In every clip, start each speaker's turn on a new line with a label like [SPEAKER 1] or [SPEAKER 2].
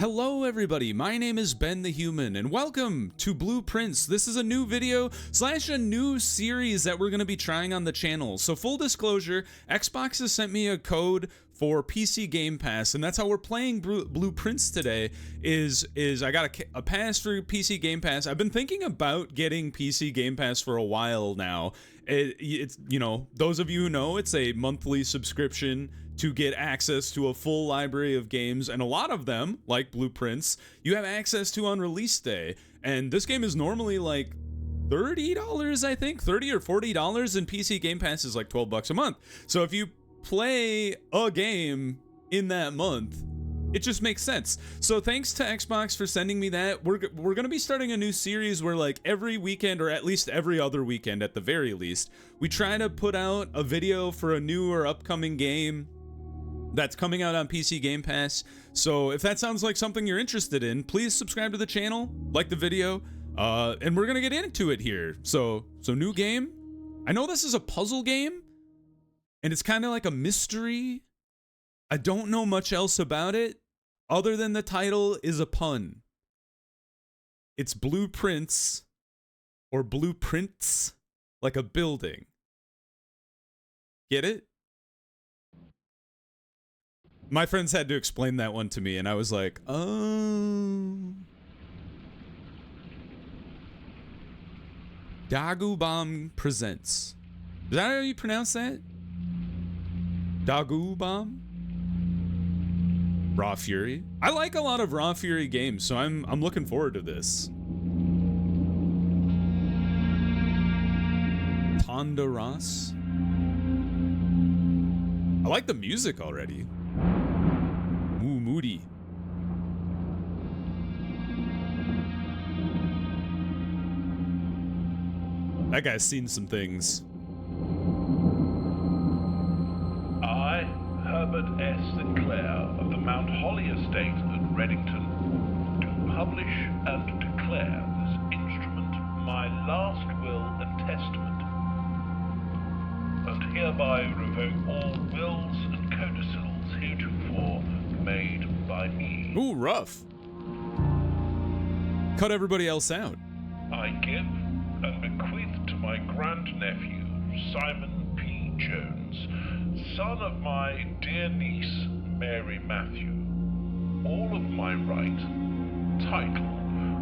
[SPEAKER 1] Hello everybody, my name is Ben the Human, and welcome to Blueprints. This is a new video slash a new series that we're going to be trying on the channel. So full disclosure, Xbox has sent me a code for PC Game Pass, and that's how we're playing Blueprints today. Is I got a pass for PC Game Pass. I've been thinking about getting PC Game Pass for a while now. It's, you know, those of you who know, it's a monthly subscription to get access to a full library of games, and a lot of them, like Blueprints, you have access to on release day. And this game is normally like $30, I think, $30 or $40, and PC Game Pass is like 12 bucks a month. So if you play a game in that month, it just makes sense. So thanks to Xbox for sending me that. We're gonna be starting a new series where, like, every weekend, or at least every other weekend at the very least, we try to put out a video for a new or upcoming game that's coming out on PC Game Pass. So if that sounds like something you're interested in, please subscribe to the channel, like the video, and we're gonna get into it here. So new game. I know this is a puzzle game, and it's kind of like a mystery. I don't know much else about it, other than the title is a pun. It's Blueprints, or Blueprints, like a building. Get it? My friends had to explain that one to me, and I was like, oh. Dagubam presents. Is that how you pronounce that? Dagubam? Raw Fury. I like a lot of Raw Fury games, so I'm looking forward to this. Tonda-Ross. I like the music already. Ooh, moody. That guy's seen some things.
[SPEAKER 2] I, Herbert S. Sinclair of the Mount Holly Estate at Reddington, do publish and declare this instrument my last will and testament, and hereby revoke all wills and codicils heretofore made by me.
[SPEAKER 1] Ooh, rough. Cut everybody else out.
[SPEAKER 2] I give and bequeath to my grandnephew, Simon P. Jones, son of my dear niece, Mary Matthew, all of my right, title,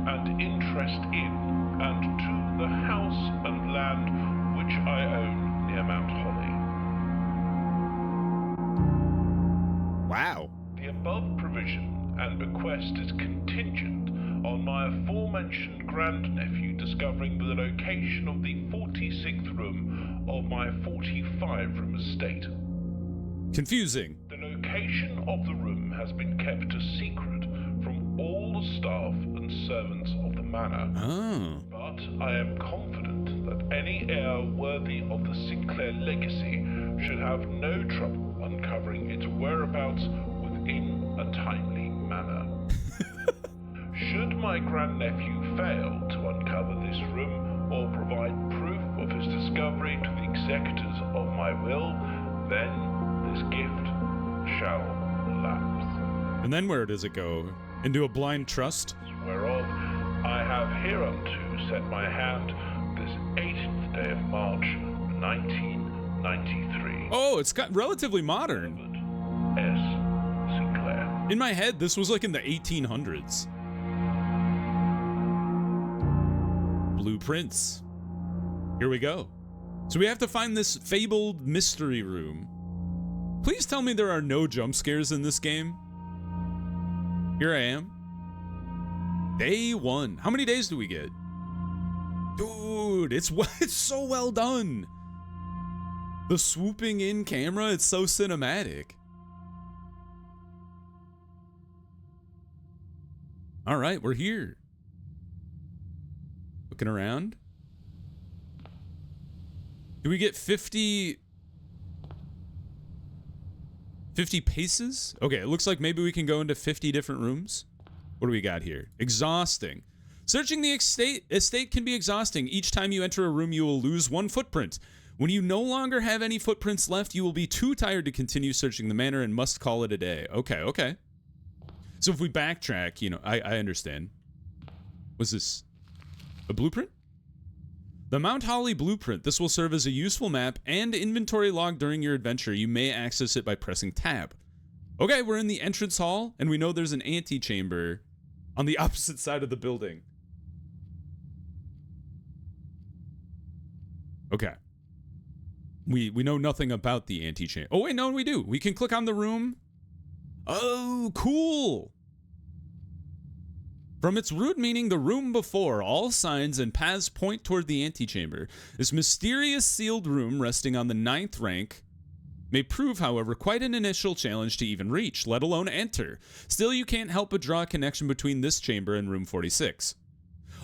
[SPEAKER 2] and interest in and to the house and land which I own near Mount Holly.
[SPEAKER 1] Wow.
[SPEAKER 2] The above provision and bequest is contingent on my aforementioned grandnephew discovering the location of the 46th room of my 45-room estate.
[SPEAKER 1] Confusing.
[SPEAKER 2] The location of the room has been kept a secret from all the staff and servants of the manor.
[SPEAKER 1] Oh.
[SPEAKER 2] But I am confident that any heir worthy of the Sinclair legacy should have no trouble uncovering its whereabouts within a timely manner. Should my grandnephew fail to uncover this room or provide proof of his discovery to the executors of my will, then this gift shall lapse.
[SPEAKER 1] And then where does it go? Into a blind trust?
[SPEAKER 2] Whereof I have hereunto set my hand this 18th day of March, 1993.
[SPEAKER 1] Oh, it's got relatively modern.
[SPEAKER 2] S. Sinclair.
[SPEAKER 1] In my head, this was like in the 1800s. Blueprints. Here we go. So we have to find this fabled mystery room. Please tell me there are no jump scares in this game. Here I am. Day 1. How many days do we get? Dude, it's so well done. The swooping in camera, it's so cinematic. All right, we're here. Looking around. Do we get 50 paces? Okay, it looks like maybe we can go into 50 different rooms. What do we got here? Exhausting. Searching the estate can be exhausting. Each time you enter a room, you will lose one footprint. When you no longer have any footprints left, you will be too tired to continue searching the manor and must call it a day. Okay, okay. So if we backtrack, you know, I understand. Was this a blueprint? The Mount Holly blueprint. This will serve as a useful map and inventory log during your adventure. You may access it by pressing tab. Okay, we're in the entrance hall, and we know there's an antechamber on the opposite side of the building. Okay. We know nothing about the antechamber. Oh, wait, no, we do. We can click on the room. Oh, cool. From its root meaning, the room before, all signs and paths point toward the antechamber. This mysterious sealed room resting on the 9th rank may prove, however, quite an initial challenge to even reach, let alone enter. Still, you can't help but draw a connection between this chamber and room 46.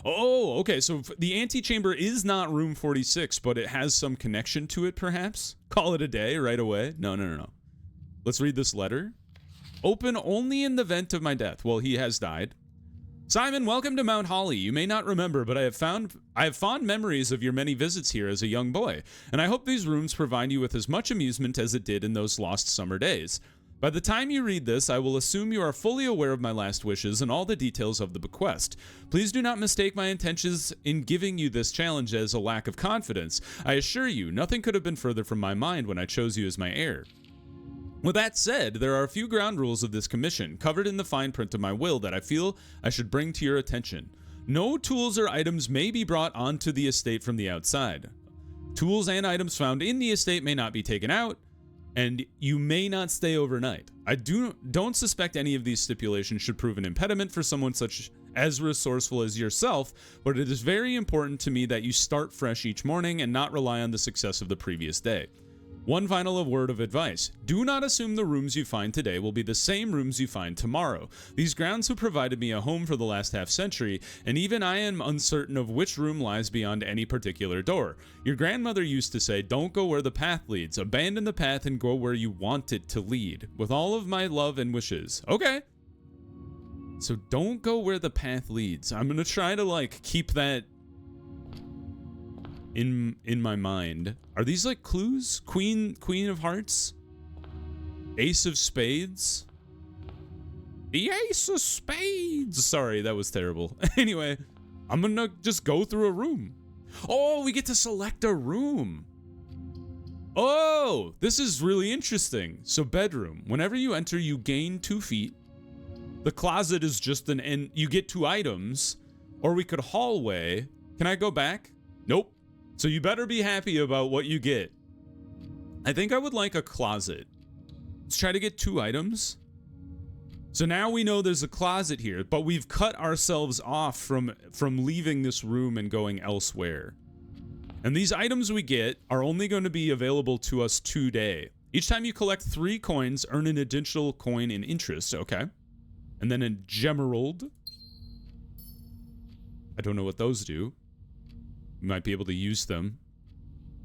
[SPEAKER 1] Oh, okay, so the antechamber is not room 46, but it has some connection to it, perhaps? Call it a day right away? No. Let's read this letter. Open only in the event of my death. Well, he has died. Simon, welcome to Mount Holly. You may not remember, but I have fond memories of your many visits here as a young boy, and I hope these rooms provide you with as much amusement as it did in those lost summer days. By the time you read this, I will assume you are fully aware of my last wishes and all the details of the bequest. Please do not mistake my intentions in giving you this challenge as a lack of confidence. I assure you, nothing could have been further from my mind when I chose you as my heir. With that said, there are a few ground rules of this commission, covered in the fine print of my will, that I feel I should bring to your attention. No tools or items may be brought onto the estate from the outside. Tools and items found in the estate may not be taken out, and you may not stay overnight. I don't suspect any of these stipulations should prove an impediment for someone such as resourceful as yourself, but it is very important to me that you start fresh each morning and not rely on the success of the previous day. One final word of advice. Do not assume the rooms you find today will be the same rooms you find tomorrow. These grounds have provided me a home for the last half-century, and even I am uncertain of which room lies beyond any particular door. Your grandmother used to say, don't go where the path leads. Abandon the path and go where you want it to lead. With all of my love and wishes. Okay. So don't go where the path leads. I'm gonna try to, like, keep that in my mind. Are these like clues? Queen of Hearts? Ace of Spades? The Ace of Spades! Sorry, that was terrible. Anyway, I'm gonna just go through a room. Oh, we get to select a room. Oh, this is really interesting. So bedroom. Whenever you enter, you gain 2 feet. The closet is just an end. You get 2 items. Or we could hallway. Can I go back? Nope. So you better be happy about what you get. I think I would like a closet. Let's try to get 2 items. So now we know there's a closet here, but we've cut ourselves off from leaving this room and going elsewhere. And these items we get are only going to be available to us today. Each time you collect 3 coins, earn an additional coin in interest. Okay. And then a gemerald. I don't know what those do. We might be able to use them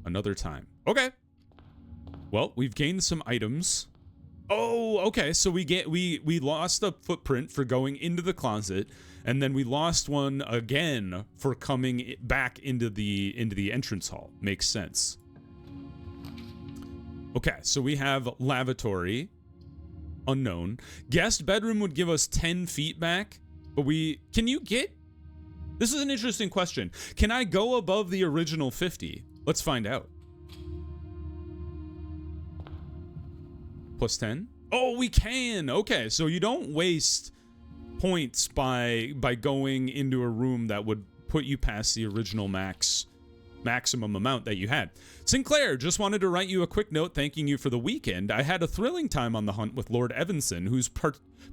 [SPEAKER 1] another time. Okay. Well, we've gained some items. Oh, okay. So we lost a footprint for going into the closet, and then we lost one again for coming back into the entrance hall. Makes sense. Okay, so we have lavatory, unknown. Guest bedroom would give us 10 feet back, but can you get? This is an interesting question. Can I go above the original 50? Let's find out. Plus 10? Oh, we can. Okay, so you don't waste points by going into a room that would put you past the original maximum amount that you had. Sinclair, just wanted to write you a quick note thanking you for the weekend. I had a thrilling time on the hunt with Lord Evanson, whose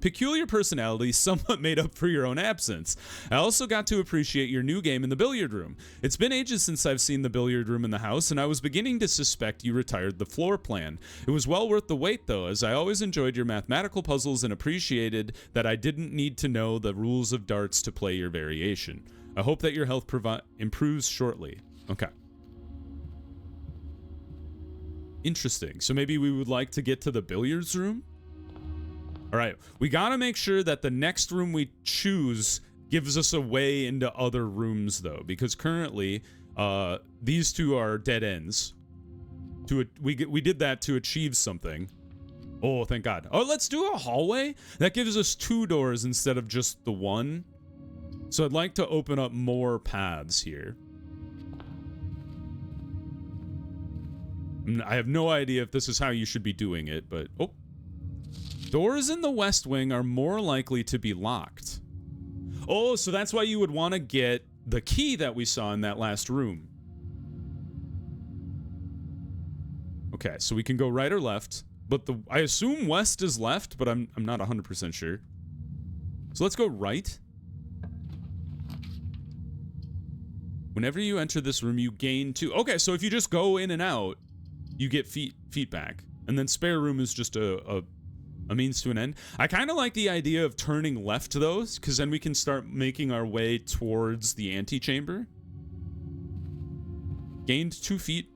[SPEAKER 1] peculiar personality somewhat made up for your own absence. I also got to appreciate your new game in the billiard room. It's been ages since I've seen the billiard room in the house, and I was beginning to suspect you retired the floor plan. It was well worth the wait, though, as I always enjoyed your mathematical puzzles and appreciated that I didn't need to know the rules of darts to play your variation. I hope that your health improves shortly. Okay. Interesting. So maybe we would like to get to the billiards room? All right. We got to make sure that the next room we choose gives us a way into other rooms, though, because currently these 2 are dead ends. We did that to achieve something. Oh, thank God. Oh, let's do a hallway. That gives us 2 doors instead of just the one. So I'd like to open up more paths here. I have no idea if this is how you should be doing it, but... Oh. Doors in the West Wing are more likely to be locked. Oh, so that's why you would want to get the key that we saw in that last room. Okay, so we can go right or left, but I assume west is left, but I'm not 100% sure. So let's go right. Whenever you enter this room, you gain 2. Okay, so if you just go in and out, you get feet back. And then spare room is just a means to an end. I kind of like the idea of turning left to those, because then we can start making our way towards the antechamber. Gained 2 feet.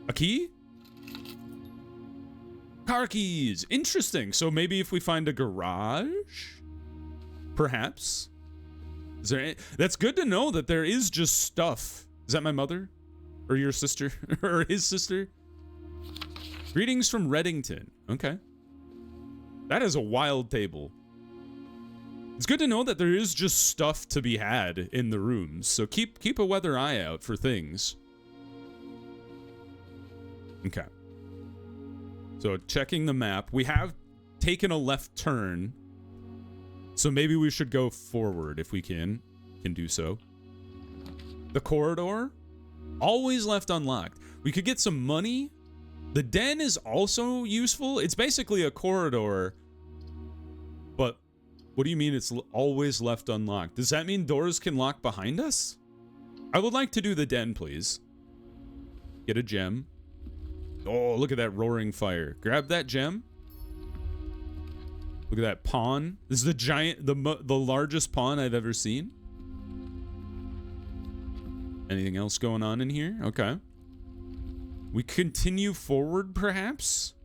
[SPEAKER 1] A key? Car keys. Interesting. So maybe if we find a garage? Perhaps. Is there any, that's good to know that there is just stuff. Is that my mother? Or your sister? Or his sister? Greetings from Reddington. Okay. That is a wild table. It's good to know that there is just stuff to be had in the rooms. So keep a weather eye out for things. Okay. So checking the map. We have taken a left turn. So maybe we should go forward if we can do so. The corridor, always left unlocked. We could get some money. The den is also useful. It's basically a corridor, but what do you mean it's always left unlocked? Does that mean doors can lock behind us? I would like to do the den, please. Get a gem. Oh, look at that roaring fire. Grab that gem. Look at that pawn. This is the giant, the largest pawn I've ever seen. Anything else going on in here? Okay. We continue forward, perhaps?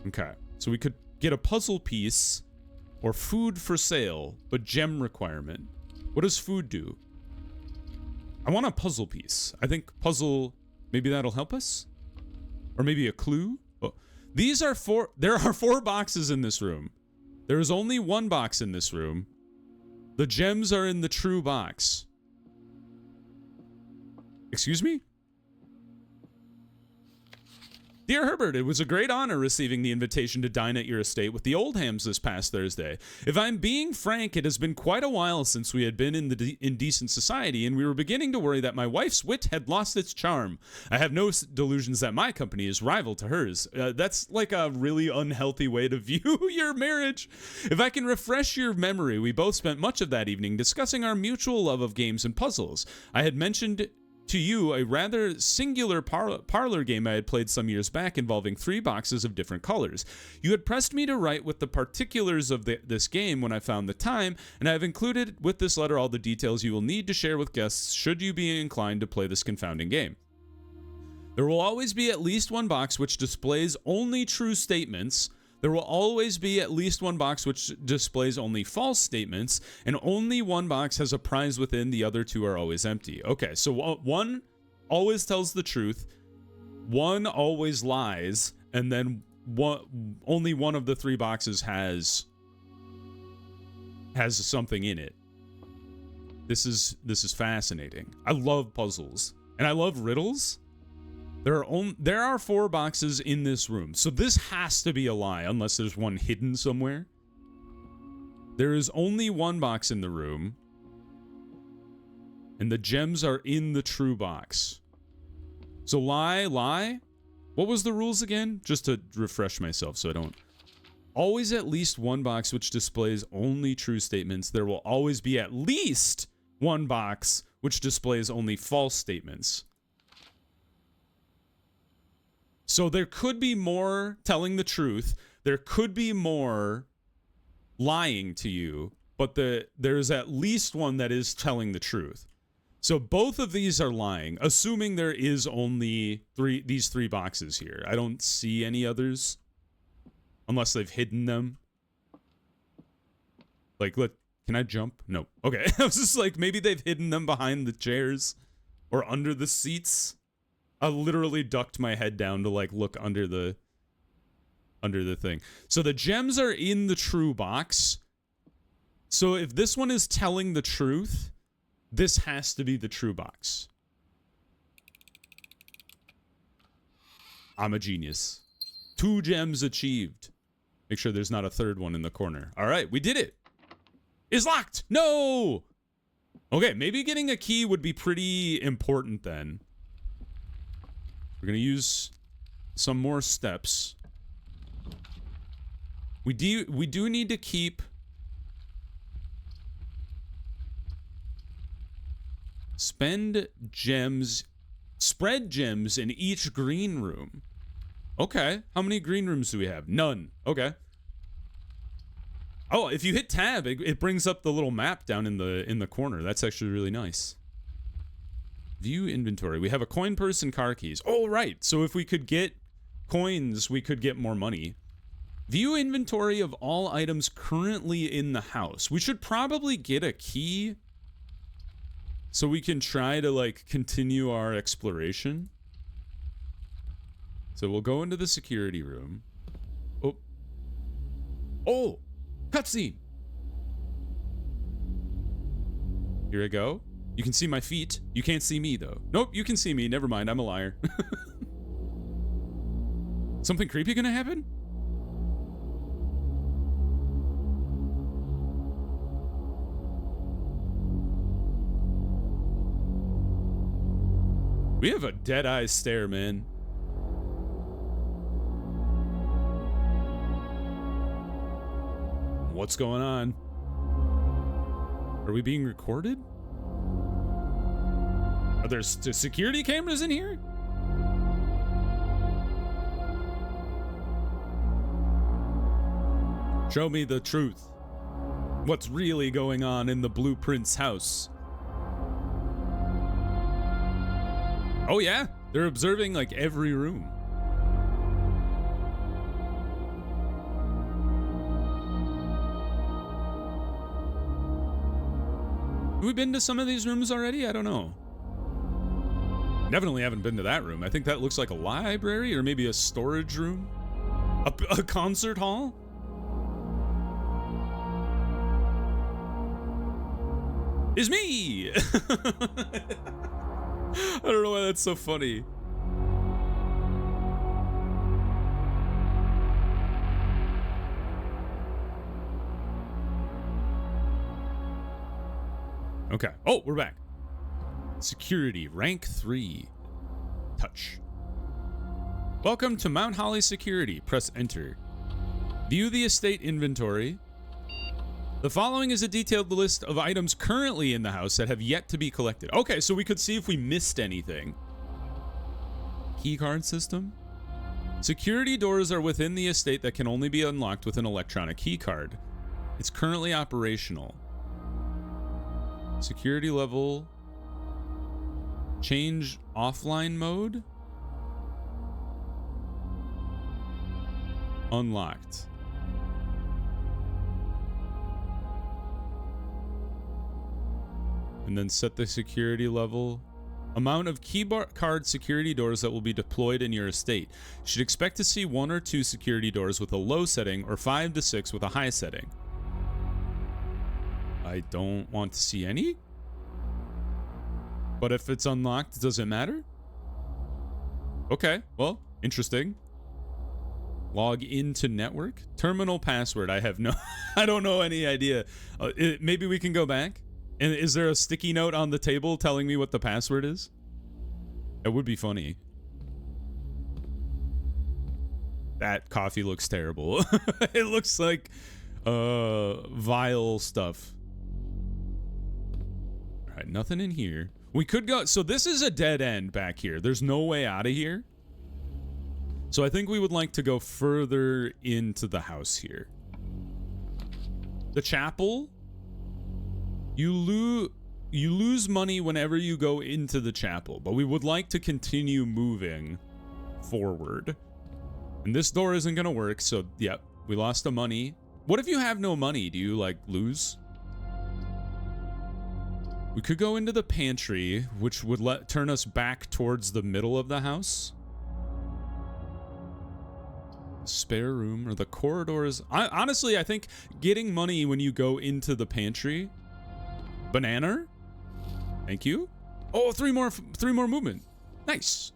[SPEAKER 1] Okay. So we could get a puzzle piece or food for sale, but gem requirement. What does food do? I want a puzzle piece. I think puzzle, maybe that'll help us? Or maybe a clue? Oh. These are there are 4 boxes in this room. There is only 1 box in this room. The gems are in the true box. Excuse me? Dear Herbert, it was a great honor receiving the invitation to dine at your estate with the Oldhams this past Thursday. If I'm being frank, it has been quite a while since we had been in decent society, and we were beginning to worry that my wife's wit had lost its charm. I have no delusions that my company is rival to hers. That's like a really unhealthy way to view your marriage. If I can refresh your memory, we both spent much of that evening discussing our mutual love of games and puzzles. I had mentioned to you a rather singular parlor game I had played some years back involving 3 boxes of different colors. You had pressed me to write with the particulars of this game when I found the time, and I have included with this letter all the details you will need to share with guests should you be inclined to play this confounding game. There will always be at least 1 box which displays only true statements. There will always be at least 1 box which displays only false statements, and only 1 box has a prize within, the other 2 are always empty. Okay, so 1 always tells the truth, 1 always lies, and then only 1 of the 3 boxes has something in it. This is fascinating. I love puzzles, and I love riddles. There are 4 boxes in this room, so this has to be a lie unless there's one hidden somewhere. There is only 1 box in the room, and the gems are in the true box. So lie. What was the rules again? Just to refresh myself so I don't. Always at least 1 box which displays only true statements. There will always be at least 1 box which displays only false statements. So there could be more telling the truth. There could be more lying to you, but there's at least 1 that is telling the truth. So both of these are lying, assuming there is only these 3 boxes here. I don't see any others, unless they've hidden them. Like, can I jump? No. Okay, I was just like, maybe they've hidden them behind the chairs or under the seats. I literally ducked my head down to like look under the thing. So the gems are in the true box. So if this one is telling the truth, this has to be the true box. I'm a genius. 2 gems achieved. Make sure there's not a third one in the corner. All right, we did it. It's locked. No. Okay, maybe getting a key would be pretty important then. We're going to use some more steps. We do need to keep spread gems in each green room. Okay, how many green rooms do we have? None. Okay. Oh, if you hit tab, it brings up the little map down in the corner. That's actually really nice. View inventory. We have a coin purse and car keys. Oh, right. So if we could get coins, we could get more money. View inventory of all items currently in the house. We should probably get a key so we can try to like continue our exploration. So we'll go into the security room. Oh, cutscene. Here I go. You can see my feet. You can't see me though. Nope, you can see me. Never mind, I'm a liar. Something creepy gonna happen? We have a dead-eye stare, man. What's going on? Are we being recorded? Are there security cameras in here? Show me the truth. What's really going on in the Blueprint's house? Oh yeah, they're observing like every room. Have we been to some of these rooms already? I don't know. Definitely haven't been to that room. I think that looks like a library or maybe a storage room. A concert hall? It's me! I don't know why that's so funny. Okay. Oh, we're back. Security, rank 3. Touch. Welcome to Mount Holly Security. Press enter. View the estate inventory. The following is a detailed list of items currently in the house that have yet to be collected. Okay, so we could see if we missed anything. Keycard system. Security doors are within the estate that can only be unlocked with an electronic keycard. It's currently operational. Security level. Change offline mode. Unlocked. And then set the security level. Amount of keycard security doors that will be deployed in your estate. You should expect to see 1 or 2 security doors with a low setting or 5 to 6 with a high setting. I don't want to see any. But if it's unlocked, does it matter? Okay, well, interesting. Log into network. Terminal password. I have no... I don't know any idea. Maybe we can go back. And is there a sticky note on the table telling me what the password is? It would be funny. That coffee looks terrible. It looks like vile stuff. All right, nothing in here. We could go... So this is a dead end back here. There's no way out of here. So I think we would like to go further into the house here. The chapel... You lose money whenever you go into the chapel, but we would like to continue moving forward. And this door isn't going to work, so yep, we lost the money. What if you have no money? Do you, like, lose? We could go into the pantry, which would turn us back towards the middle of the house. Spare room or the corridors. Honestly, I think getting money when you go into the pantry. Banana. Thank you. Oh, three more movement. Nice.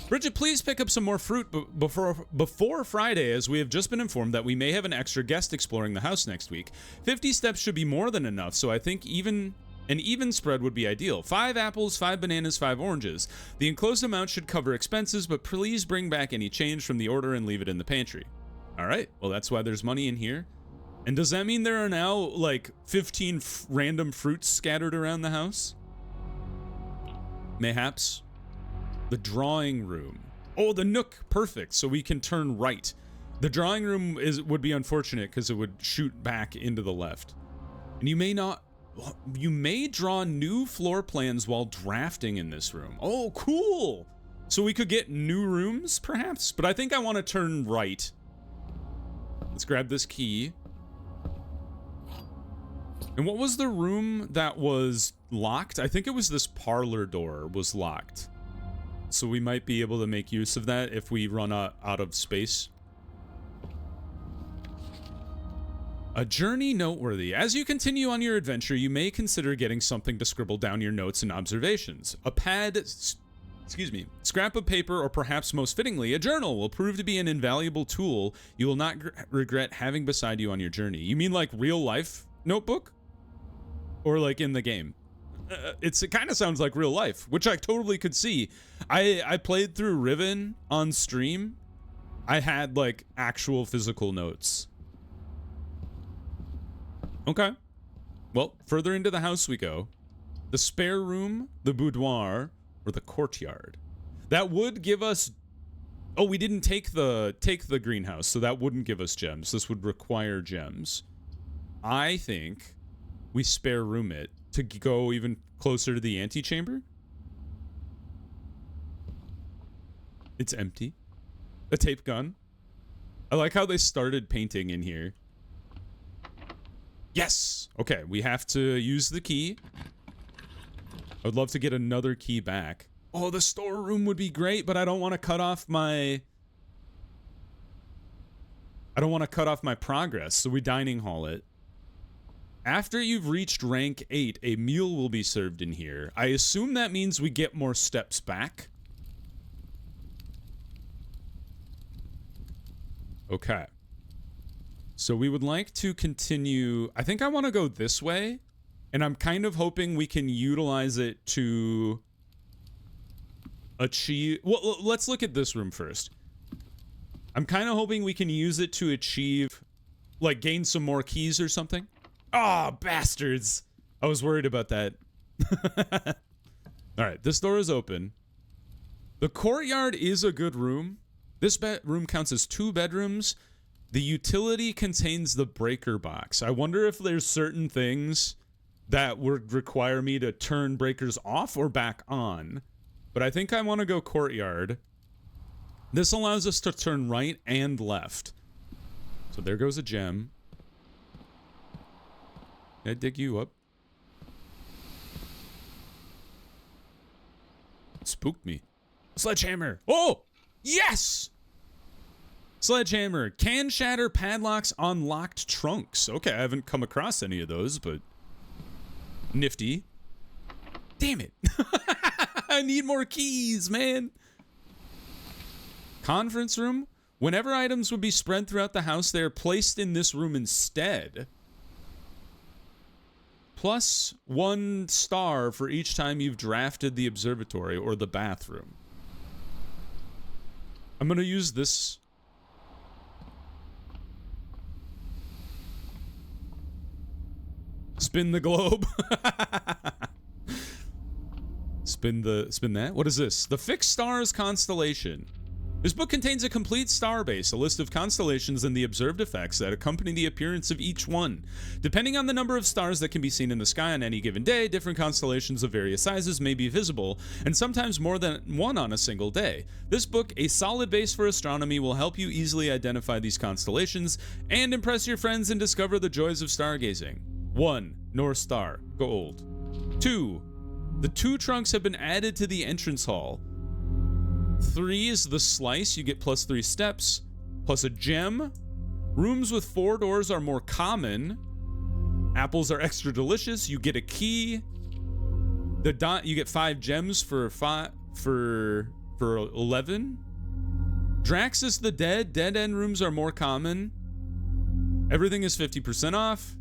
[SPEAKER 1] Bridget, please pick up some more fruit before Friday, as we have just been informed that we may have an extra guest exploring the house next week. 50 steps should be more than enough, so I think an even spread would be ideal. 5 apples, 5 bananas, 5 oranges. The enclosed amount should cover expenses, but please bring back any change from the order and leave it in the pantry. All right, well, that's why there's money in here. And does that mean there are now, like, 15 random fruits scattered around the house? Mayhaps. The drawing room. Oh, the nook. Perfect. So we can turn right. The drawing room would be unfortunate because it would shoot back into the left. And you may draw new floor plans while drafting in this room. Oh, cool. So we could get new rooms, perhaps? But I think I want to turn right. Let's grab this key. And what was the room that was locked? I think it was this parlor door was locked. So we might be able to make use of that if we run out of space. A journey noteworthy. As you continue on your adventure, you may consider getting something to scribble down your notes and observations. A pad, scrap of paper, or perhaps most fittingly, a journal will prove to be an invaluable tool you will not regret having beside you on your journey. You mean like real life notebook? Or like in the game? It kind of sounds like real life, which I totally could see. I played through Riven on stream. I had like actual physical notes. Okay. Well, further into the house we go. The spare room, the boudoir, or the courtyard. That would give us... Oh, we didn't take the greenhouse, so that wouldn't give us gems. This would require gems. I think we spare room it to go even closer to the antechamber. It's empty. A tape gun. I like how they started painting in here. Yes! Okay, we have to use the key. I would love to get another key back. Oh, the storeroom would be great, but I don't want to cut off my... I don't want to cut off my progress, so we dining hall it. After you've reached rank 8, a meal will be served in here. I assume that means we get more steps back. Okay. So we would like to continue... I think I want to go this way. And I'm kind of hoping we can utilize it to achieve... Well, let's look at this room first. I'm kind of hoping we can use it to achieve... Like, gain some more keys or something. Oh, bastards. I was worried about that. Alright, this door is open. The courtyard is a good room. This room counts as 2 bedrooms. The utility contains the breaker box. I wonder if there's certain things that would require me to turn breakers off or back on. But I think I want to go courtyard. This allows us to turn right and left. So there goes a gem. Can I dig you up? It spooked me. Sledgehammer. Oh! Yes! Sledgehammer. Can shatter padlocks on locked trunks. Okay, I haven't come across any of those, but... Nifty. Damn it. I need more keys, man. Conference room. Whenever items would be spread throughout the house, they are placed in this room instead. Plus 1 star for each time you've drafted the observatory or the bathroom. I'm going to use this. Spin the globe. Spin that. What is this? The Fixed Stars Constellation. This book contains a complete star base, a list of constellations and the observed effects that accompany the appearance of each one. Depending on the number of stars that can be seen in the sky on any given day, different constellations of various sizes may be visible, and sometimes more than one on a single day. This book, a solid base for astronomy, will help you easily identify these constellations and impress your friends and discover the joys of stargazing. 1. North Star. Gold. 2. The 2 trunks have been added to the entrance hall. 3 is the slice. You get plus 3 steps, plus a gem. Rooms with 4 doors are more common. Apples are extra delicious. You get a key. The dot, you get 5 gems for 11. Draxus the Dead. Dead end rooms are more common. Everything is 50% off.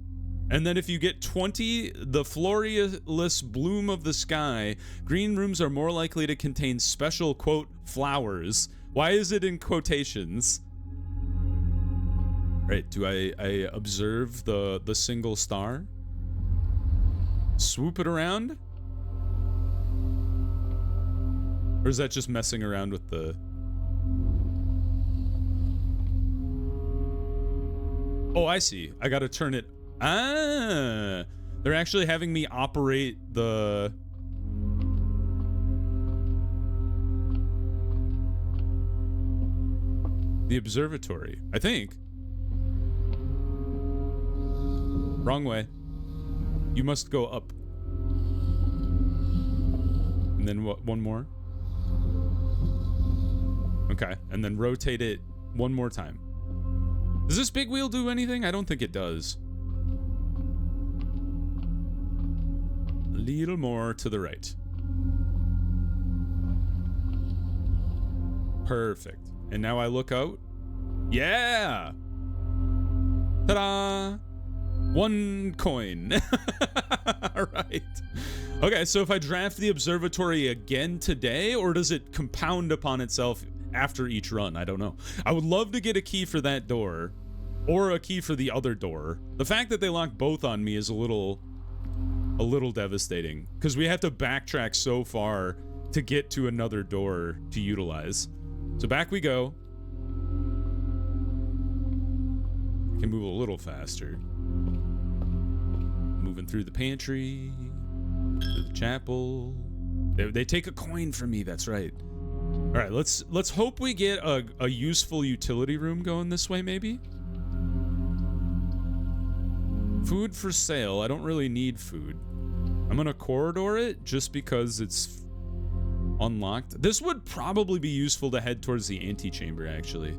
[SPEAKER 1] And then if you get 20, the Florialist Bloom of the Sky. Green rooms are more likely to contain special, quote, flowers. Why is it in quotations? Right, do I observe the single star? Swoop it around? Or is that just messing around with the... Oh, I see. I gotta turn it... Ah! They're actually having me operate the... the observatory, I think. Wrong way. You must go up. And then what? One more? Okay, and then rotate it one more time. Does this big wheel do anything? I don't think it does. A little more to the right. Perfect. And now I look out. Yeah! Ta-da! 1 coin. All right. Okay, so if I draft the observatory again today, or does it compound upon itself after each run? I don't know. I would love to get a key for that door, or a key for the other door. The fact that they lock both on me is a little devastating, because we have to backtrack so far to get to another door to utilize. So back we go. I can move a little faster. Moving through the pantry, through the chapel. They take a coin from me, that's right. All right, let's hope we get a useful utility room going this way, maybe. Food for sale. I don't really need food. I'm gonna corridor it just because it's unlocked. This would probably be useful to head towards the antechamber, actually.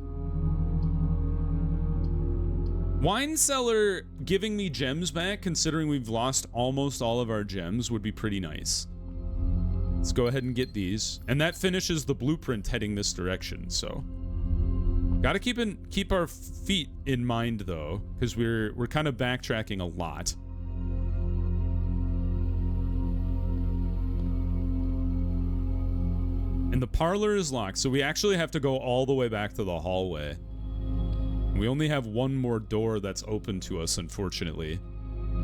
[SPEAKER 1] Wine cellar giving me gems back, considering we've lost almost all of our gems, would be pretty nice. Let's go ahead and get these. And that finishes the blueprint heading this direction, so. Gotta keep our feet in mind, though, because we're kind of backtracking a lot. And the parlor is locked, so we actually have to go all the way back to the hallway. We only have one more door that's open to us, unfortunately.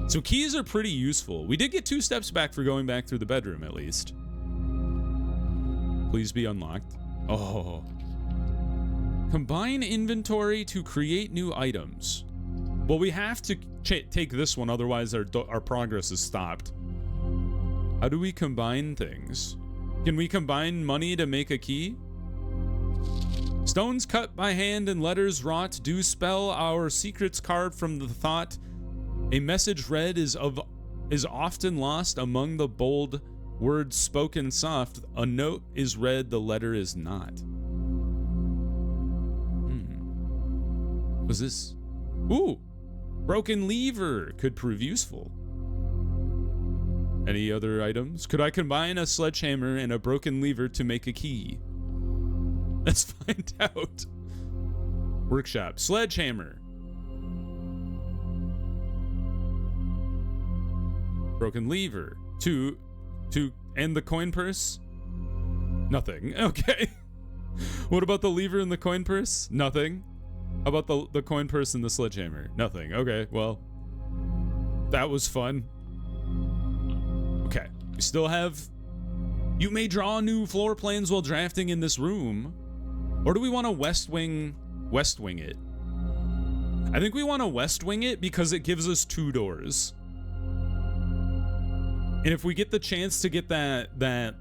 [SPEAKER 1] So keys are pretty useful. We did get 2 steps back for going back through the bedroom, at least. Please be unlocked. Oh. Combine inventory to create new items. Well, we have to take this one, otherwise our progress is stopped. How do we combine things? Can we combine money to make a key? Stones cut by hand and letters wrought do spell our secrets carved from the thought. A message read is often lost among the bold words spoken soft. A note is read, the letter is not. What's this? Ooh! Broken lever could prove useful. Any other items? Could I combine a sledgehammer and a broken lever to make a key? Let's find out. Workshop. Sledgehammer. Broken lever. To end the coin purse? Nothing. Okay. What about the lever and the coin purse? Nothing. How about the coin purse and the sledgehammer? Nothing. Okay, well. That was fun. Okay. We still have... You may draw new floor plans while drafting in this room. Or do we want to west wing it? I think we want to west wing it because it gives us 2 doors. And if we get the chance to get that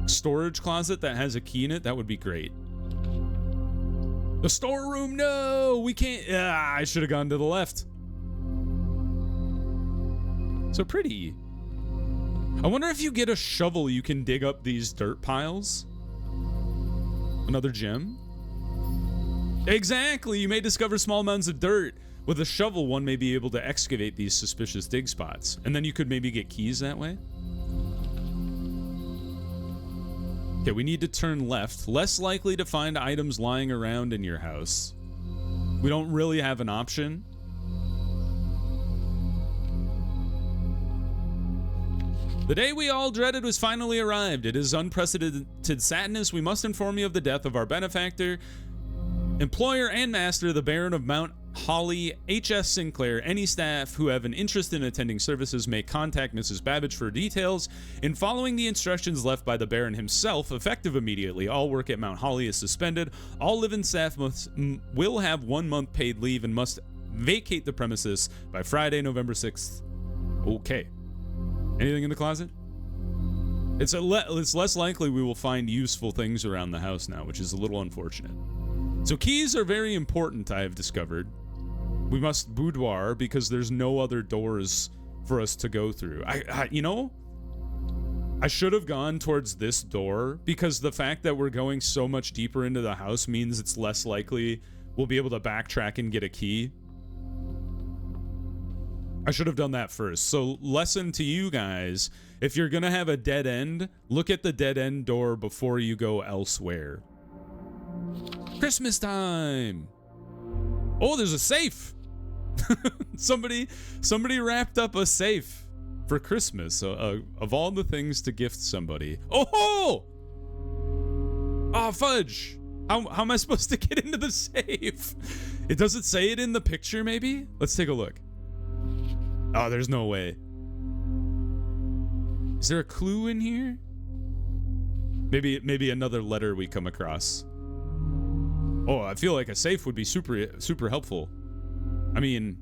[SPEAKER 1] storage closet that has a key in it, that would be great. The storeroom, no, we can't. I should have gone to the left. So pretty. I wonder if you get a shovel, you can dig up these dirt piles. Another gem. Exactly, you may discover small mounds of dirt. With a shovel, one may be able to excavate these suspicious dig spots. And then you could maybe get keys that way. Okay, we need to turn left. Less likely to find items lying around in your house. We don't really have an option. The day we all dreaded was finally arrived. It is unprecedented sadness. We must inform you of the death of our benefactor, employer, and master, the Baron of Mount Holly, H.S. Sinclair. Any staff who have an interest in attending services may contact Mrs. Babbage for details. In following the instructions left by the Baron himself, effective immediately, all work at Mount Holly is suspended. All live-in staff will have 1 month paid leave and must vacate the premises by Friday, November 6th. Okay. Anything in the closet? It's less likely we will find useful things around the house now, which is a little unfortunate. So keys are very important, I have discovered. We must boudoir because there's no other doors for us to go through. You know, I should have gone towards this door because the fact that we're going so much deeper into the house means it's less likely we'll be able to backtrack and get a key. I should have done that first. So lesson to you guys, if you're gonna have a dead end, look at the dead end door before you go elsewhere. Christmas time. Oh, there's a safe. somebody wrapped up a safe for Christmas. Of all the things to gift somebody. Oh, fudge. How am I supposed to get into the safe? It doesn't say it in the picture, maybe? Let's take a look. Oh, there's no way. Is there a clue in here? Maybe another letter we come across. Oh, I feel like a safe would be super helpful. I mean,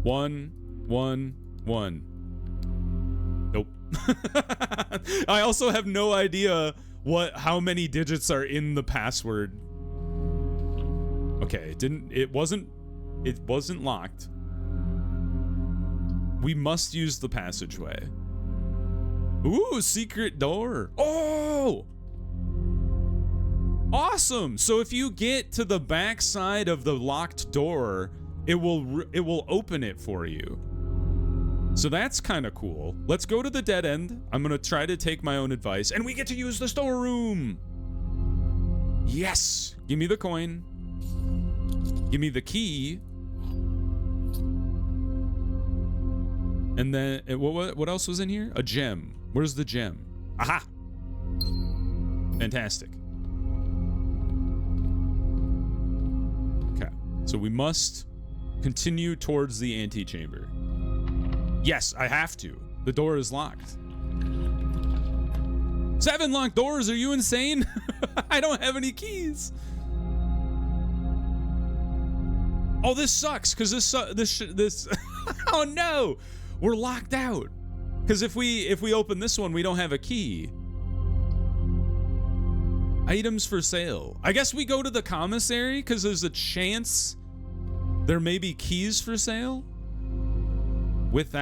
[SPEAKER 1] 1, 1, 1. Nope. I also have no idea how many digits are in the password. Okay, it wasn't locked. We must use the passageway. Ooh, secret door. Oh! Awesome. So if you get to the back side of the locked door, it will open it for you. So that's kind of cool. Let's go to the dead end. I'm going to try to take my own advice, and we get to use the storeroom. Yes. Give me the coin. Give me the key. And then what else was in here? A gem. Where's the gem? Aha. Fantastic. Okay. So we must continue towards the antechamber. Yes, I have to. The door is locked. 7 locked doors. Are you insane? I don't have any keys. Oh, this sucks because this oh no. We're locked out. Because if we open this one, we don't have a key. Items for sale. I guess we go to the commissary because there's a chance there may be keys for sale. With?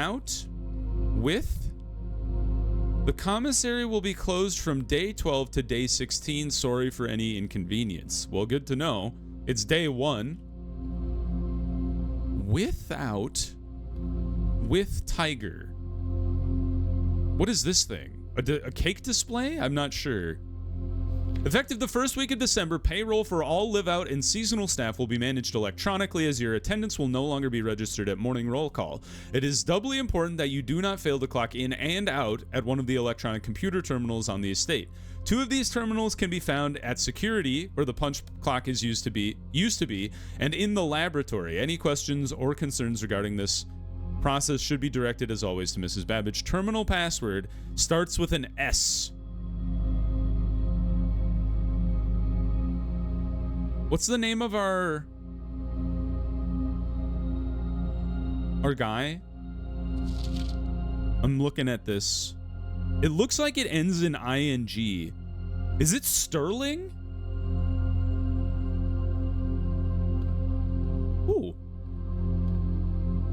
[SPEAKER 1] The commissary will be closed from day 12 to day 16. Sorry for any inconvenience. Well, good to know. It's day 1. Without. With tiger. What is this thing? A cake display? I'm not sure. Effective the first week of December, payroll for all live-out and seasonal staff will be managed electronically, as your attendance will no longer be registered at morning roll call. It is doubly important that you do not fail to clock in and out at one of the electronic computer terminals on the estate. 2 of these terminals can be found at security, where the punch clock is used to be, and in the laboratory. Any questions or concerns regarding this process should be directed, as always, to Mrs. Babbage. Terminal password starts with an S. What's the name of our guy? I'm looking at this. It looks like it ends in ing. Is it Sterling? Ooh.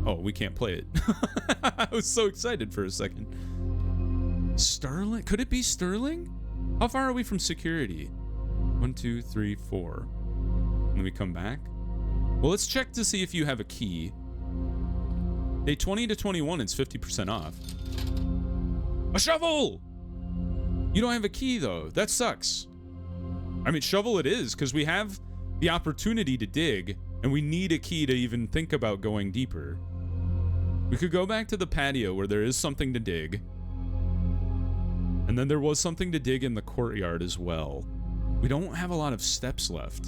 [SPEAKER 1] Oh, we can't play it. I was so excited for a second. Sterling? Could it be Sterling? How far are we from security? 1, 2, 3, 4. Then we come back. Well, let's check to see if you have a key. Day 20 to 21, it's 50% off. A shovel! You don't have a key, though. That sucks. I mean, shovel it is, because we have the opportunity to dig, and we need a key to even think about going deeper. We could go back to the patio where there is something to dig. And then there was something to dig in the courtyard as well. We don't have a lot of steps left.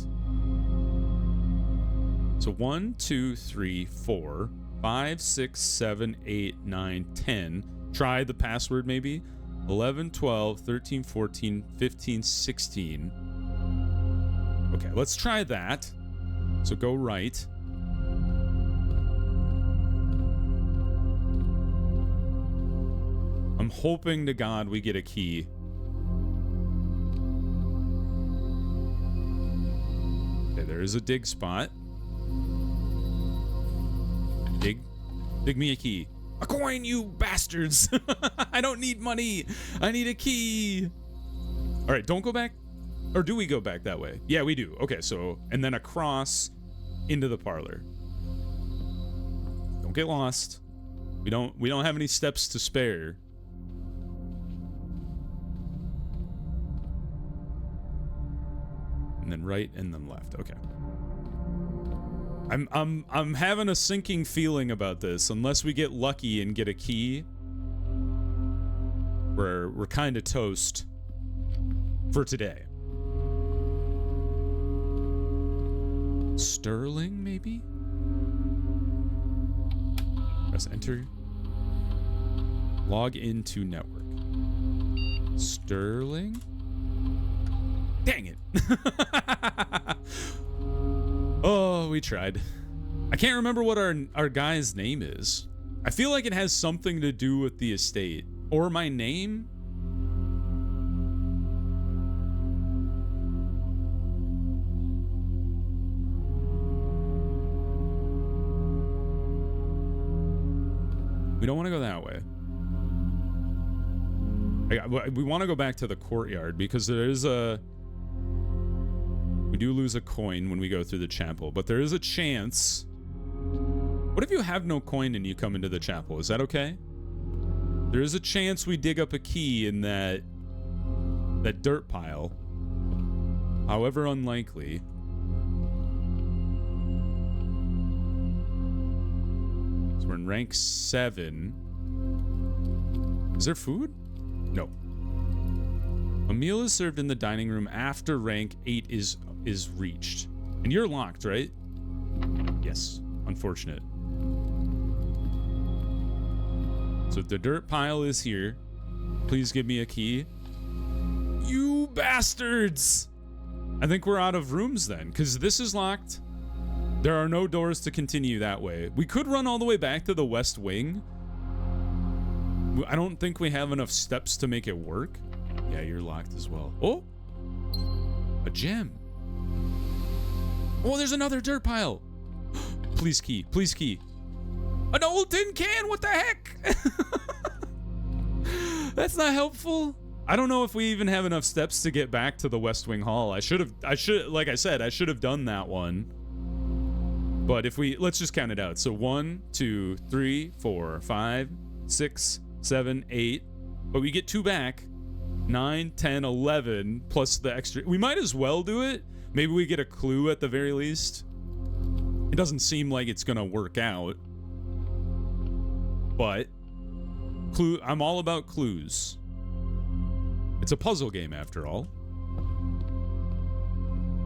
[SPEAKER 1] So 1, 2, 3, 4, 5, 6, 7, 8, 9, 10. Try the password maybe. 11, 12, 13, 14, 15, 16. Okay, let's try that. So go right. I'm hoping to God we get a key. Okay, there is a dig spot. Dig me a key. A coin, you bastards! I don't need money. I need a key. All right, don't go back. Or do we go back that way? Yeah, we do. Okay, so, and then across into the parlor. Don't get lost. We don't have any steps to spare. And then right and then left. Okay. I'm having a sinking feeling about this. Unless we get lucky and get a key, we're kind of toast for today. Sterling, maybe? Press enter. Log into network. Sterling? Dang it. Oh, we tried. I can't remember what our guy's name is. I feel like it has something to do with the estate. Or my name? We don't want to go that way. We want to go back to the courtyard because there is a... We do lose a coin when we go through the chapel, but there is a chance... What if you have no coin and you come into the chapel? Is that okay? There is a chance we dig up a key in that dirt pile. However unlikely. So we're in rank 7. Is there food? No. A meal is served in the dining room after rank 8 is reached. And you're locked, right? Yes. Unfortunate. So the dirt pile is here. Please give me a key. You bastards! I think we're out of rooms then, because this is locked. There are no doors to continue that way. We could run all the way back to the west wing. I don't think we have enough steps to make it work. Yeah, you're locked as well. Oh! A gem. Oh, there's another dirt pile. Please key. Please key. An old tin can? What the heck? That's not helpful. I don't know if we even have enough steps to get back to the West Wing Hall. Like I said, I should have done that one. But let's just count it out. So 1, 2, 3, 4, 5, 6, 7, 8. But we get 2 back. 9, 10, 11, plus the extra. We might as well do it. Maybe we get a clue at the very least. It doesn't seem like it's gonna work out. But I'm all about clues. It's a puzzle game after all.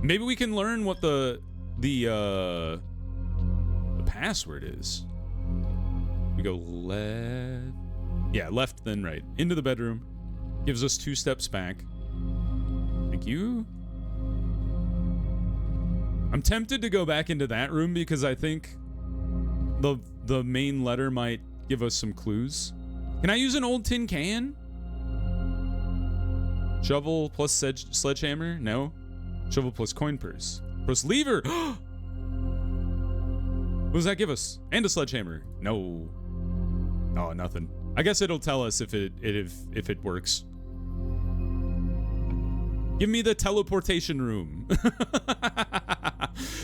[SPEAKER 1] Maybe we can learn what the password is. We go left. Yeah, left then right. Into the bedroom. Gives us 2 steps back. Thank you. I'm tempted to go back into that room because I think the main letter might give us some clues. Can I use an old tin can? Shovel plus sledgehammer? No. Shovel plus coin purse. Plus lever. What does that give us? And a sledgehammer. No. Oh, nothing. I guess it'll tell us if it works. Give me the teleportation room.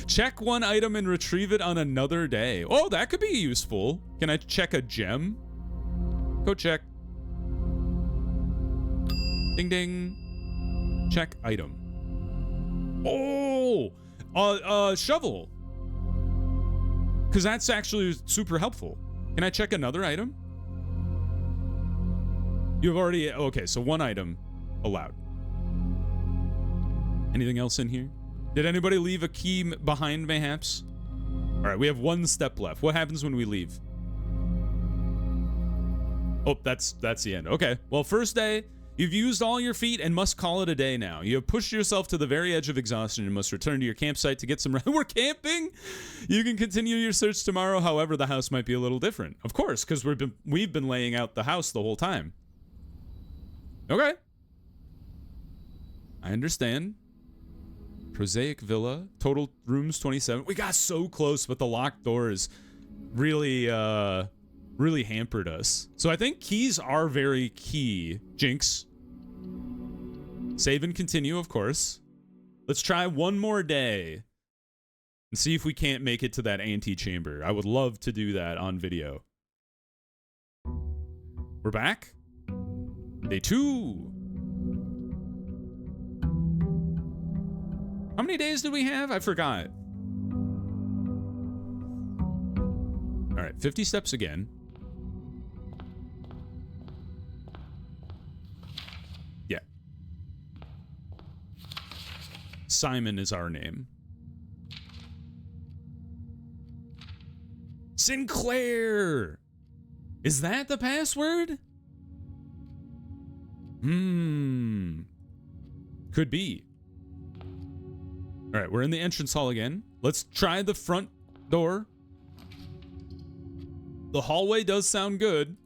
[SPEAKER 1] Check one item and retrieve it on another day. Oh, that could be useful. Can I check a gem? Go check. Ding ding. Check item. Oh, shovel. Because that's actually super helpful. Can I check another item? You've already, okay, so one item allowed. Anything else in here? Did anybody leave a key behind, mayhaps? All right, we have one step left. What happens when we leave? Oh, that's the end. Okay, well, first day, you've used all your feet and must call it a day now. You have pushed yourself to the very edge of exhaustion and must return to your campsite to get some rest. We're camping? You can continue your search tomorrow. However, the house might be a little different. Of course, because we've been laying out the house the whole time. Okay. I understand. Prosaic villa. Total rooms 27. We got so close, but the locked doors really hampered us. So I think keys are very key. Jinx. Save and continue, of course. Let's try one more day and see if we can't make it to that antechamber. I would love to do that on video. We're back. Day 2. How many days did we have? I forgot. All right, 50 steps again. Yeah. Simon is our name. Sinclair! Is that the password? Could be. All right, we're in the entrance hall again. Let's try the front door. The hallway does sound good.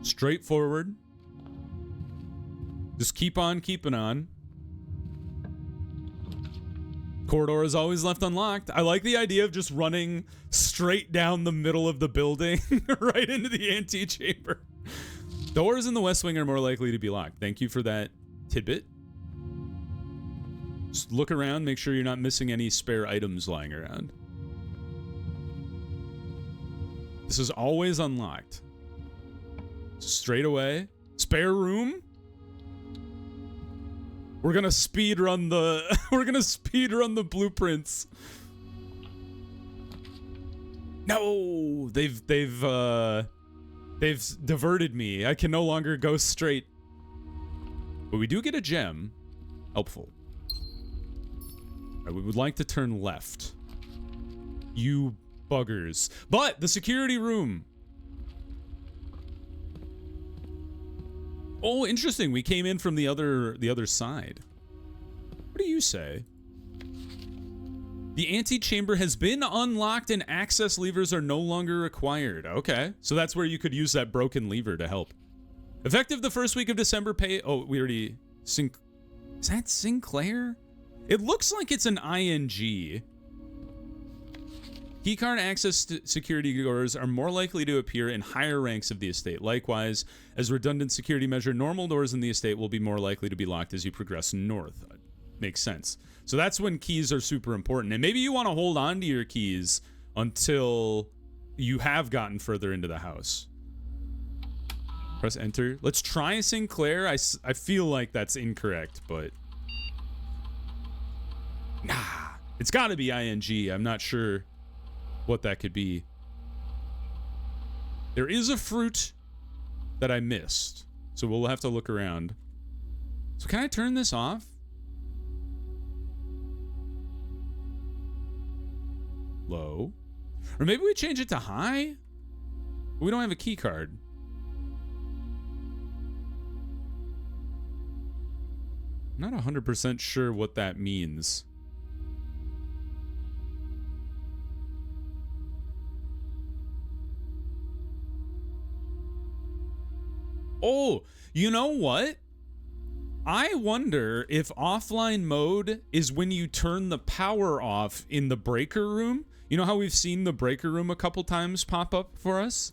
[SPEAKER 1] Straightforward. Just keep on keeping on. Corridor is always left unlocked. I like the idea of just running straight down the middle of the building right into the antechamber. Doors in the West Wing are more likely to be locked. Thank you for that tidbit. Just look around, make sure you're not missing any spare items lying around. This is always unlocked. Straight away. Spare room? We're gonna speed run the we're gonna speed run the blueprints. No, they've diverted me. I can no longer go straight. But we do get a gem. Helpful. All right, we would like to turn left. You buggers. But the security room. Oh, interesting. We came in from the other side. What do you say? The antechamber has been unlocked and access levers are no longer required. Okay. So that's where you could use that broken lever to help. Effective the first week of December, pay... Oh, we already... Is that Sinclair? It looks like it's an ING. Keycard access security doors are more likely to appear in higher ranks of the estate. Likewise, as a redundant security measure, normal doors in the estate will be more likely to be locked as you progress north. Makes sense. So that's when keys are super important. And maybe you want to hold on to your keys until you have gotten further into the house. Press enter. Let's try Sinclair. I feel like that's incorrect, but... Nah. It's got to be ING. I'm not sure what that could be. There is a fruit that I missed, so we'll have to look around. So can I turn this off? Low. Or maybe we change it to high? We don't have a key card. I'm not 100% sure what that means. Oh, you know what? I wonder if offline mode is when you turn the power off in the breaker room. You know how we've seen the breaker room a couple times pop up for us?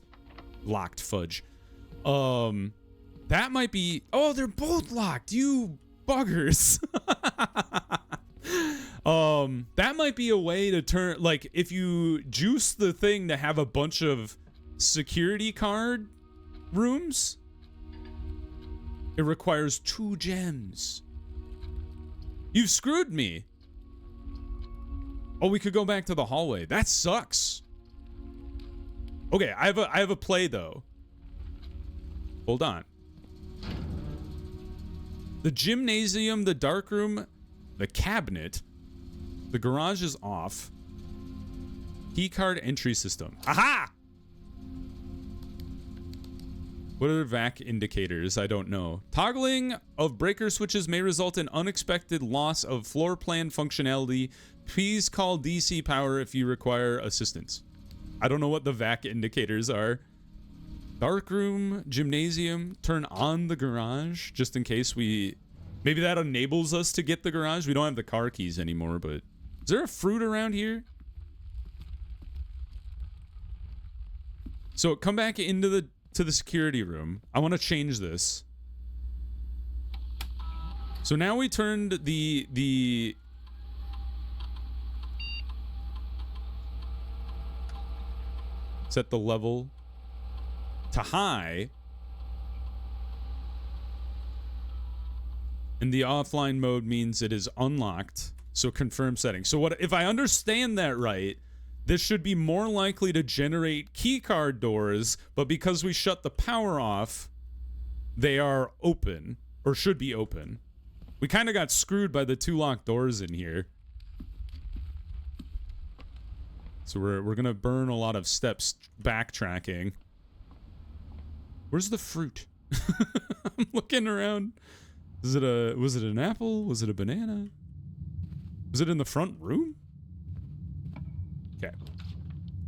[SPEAKER 1] locked, fudge. That might be... Oh, they're both locked, you buggers. That might be a way to turn... Like, if you juice the thing to have a bunch of security card rooms, it requires 2 gems. You've screwed me. Oh, we could go back to the hallway. That sucks. Okay, I have a play though. Hold on. The gymnasium, the dark room, the cabinet, the garage is off. Keycard entry system. Aha! What are vac indicators? I don't know. Toggling of breaker switches may result in unexpected loss of floor plan functionality. Please call DC power if you require assistance. I don't know what the vac indicators are. Dark room, gymnasium, turn on the garage just in case we... Maybe that enables us to get the garage. We don't have the car keys anymore, but... Is there a fruit around here? So come back into the security room. I want to change this. So now we turned the set the level to high. And the offline mode means it is unlocked. So confirm settings. So what if I understand that right? This should be more likely to generate keycard doors, but because we shut the power off, they are open, or should be open. We kind of got screwed by the 2 locked doors in here. So we're gonna burn a lot of steps backtracking. Where's the fruit? I'm looking around. Was it an apple? Was it a banana? Was it in the front room? Okay.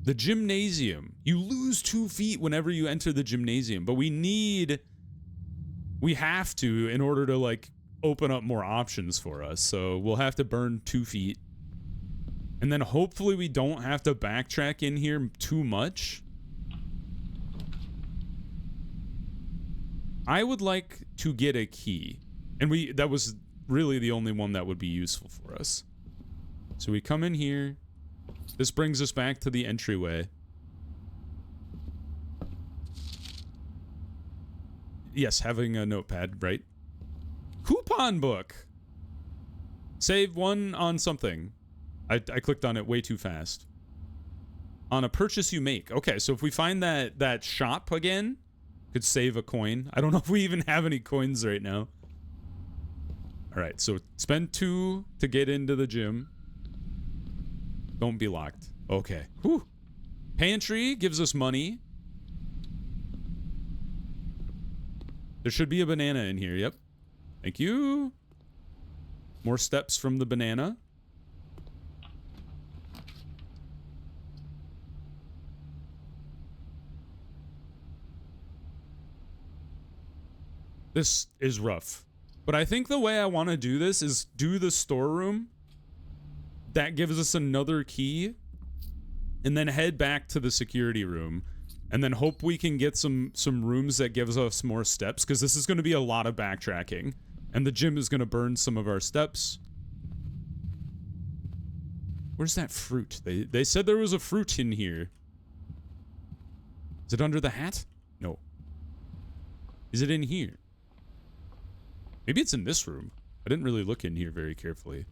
[SPEAKER 1] The gymnasium. You lose 2 feet whenever you enter the gymnasium, but we have to in order to like open up more options for us. So we'll have to burn 2 feet. And then hopefully we don't have to backtrack in here too much. I would like to get a key. And that was really the only one that would be useful for us. So we come in here. This brings us back to the entryway. Yes, having a notepad, right? Coupon book. Save 1 on something. I clicked on it way too fast. On a purchase you make. Okay, so if we find that shop again, could save a coin. I don't know if we even have any coins right now. All right, so spend 2 to get into the gym. Don't be locked. Okay. Whew. Pantry gives us money. There should be a banana in here. Yep. Thank you. More steps from the banana. This is rough. But I think the way I want to do this is do the storeroom. That gives us another key. And then head back to the security room. And then hope we can get some rooms that gives us more steps. Because this is going to be a lot of backtracking. And the gym is going to burn some of our steps. Where's that fruit? They said there was a fruit in here. Is it under the hat? No. Is it in here? Maybe it's in this room. I didn't really look in here very carefully.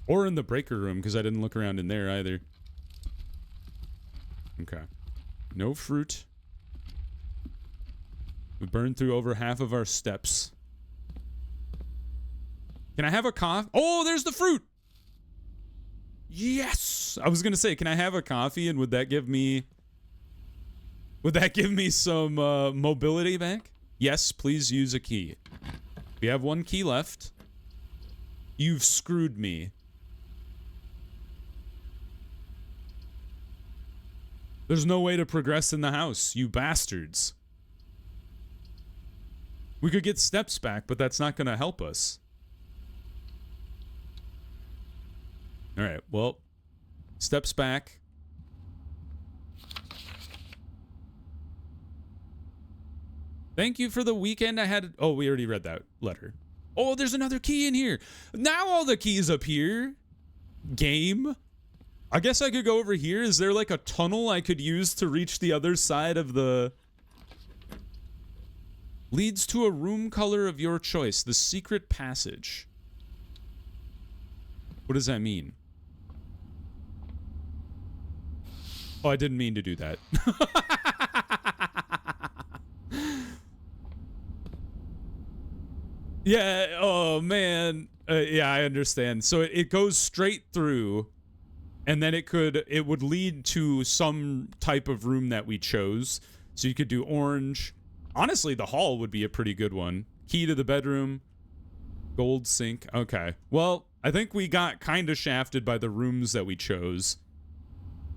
[SPEAKER 1] Or in the breaker room, because I didn't look around in there either. Okay. No fruit. We burned through over half of our steps. Can I have a coffee? Oh, there's the fruit! Yes! I was gonna say, can I have a coffee, and would that give me... Would that give me some mobility back? Yes, please use a key. We have 1 key left. You've screwed me. There's no way to progress in the house, you bastards. We could get steps back, but that's not going to help us. Alright, well, steps back. Thank you for the weekend I had. Oh, we already read that letter. Oh, there's another key in here. Now all the keys appear. Game. I guess I could go over here. Is there like a tunnel I could use to reach the other side of the... Leads to a room color of your choice. The secret passage. What does that mean? Oh, I didn't mean to do that. Yeah, oh man. Yeah, I understand. So it goes straight through, and then it would lead to some type of room that we chose. So you could do orange. Honestly, the hall would be a pretty good one. Key to the bedroom. Gold sink. Okay. Well, I think we got kind of shafted by the rooms that we chose.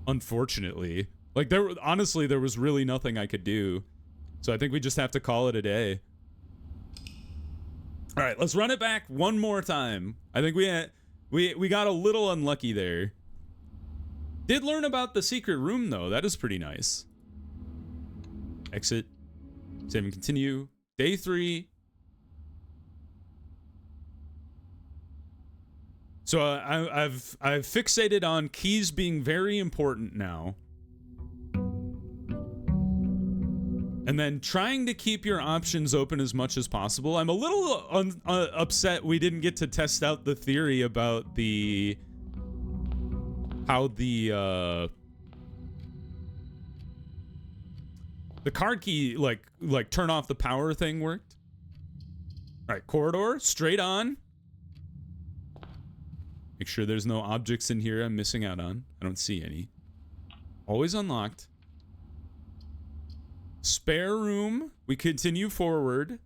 [SPEAKER 1] Unfortunately. Like, honestly, there was really nothing I could do. So I think we just have to call it a day. All right, let's run it back one more time. I think we got a little unlucky there. Did learn about the secret room, though. That is pretty nice. Exit. Save and continue. Day 3. So I've fixated on keys being very important now. And then trying to keep your options open as much as possible. I'm a little upset we didn't get to test out the theory about how the card key like turn off the power thing worked. All right, corridor, straight on. Make sure there's no objects in here I'm missing out on. I don't see any. Always unlocked. Spare room. We continue forward.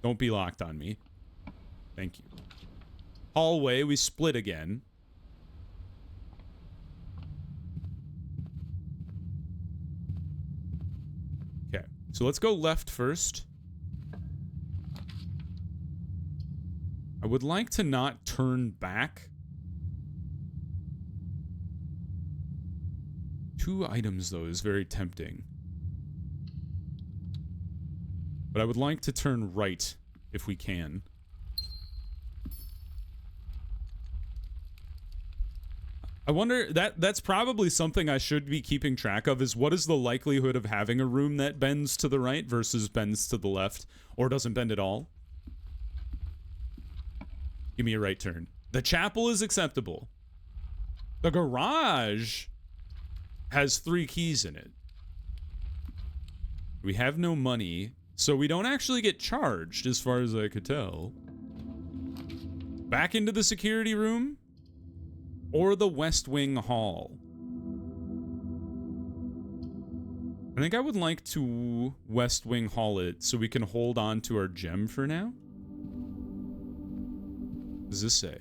[SPEAKER 1] Don't be locked on me. Thank you. Hallway. We split again. Okay. So let's go left first. I would like to not turn back. 2 items, though, is very tempting. But I would like to turn right, if we can. I wonder, that's probably something I should be keeping track of, is what is the likelihood of having a room that bends to the right versus bends to the left, or doesn't bend at all? Give me a right turn. The chapel is acceptable. The garage has 3 keys in it. We have no money, so we don't actually get charged, as far as I could tell. Back into the security room, or the West Wing Hall. I think I would like to West Wing Hall it, so we can hold on to our gem for now. What does this say?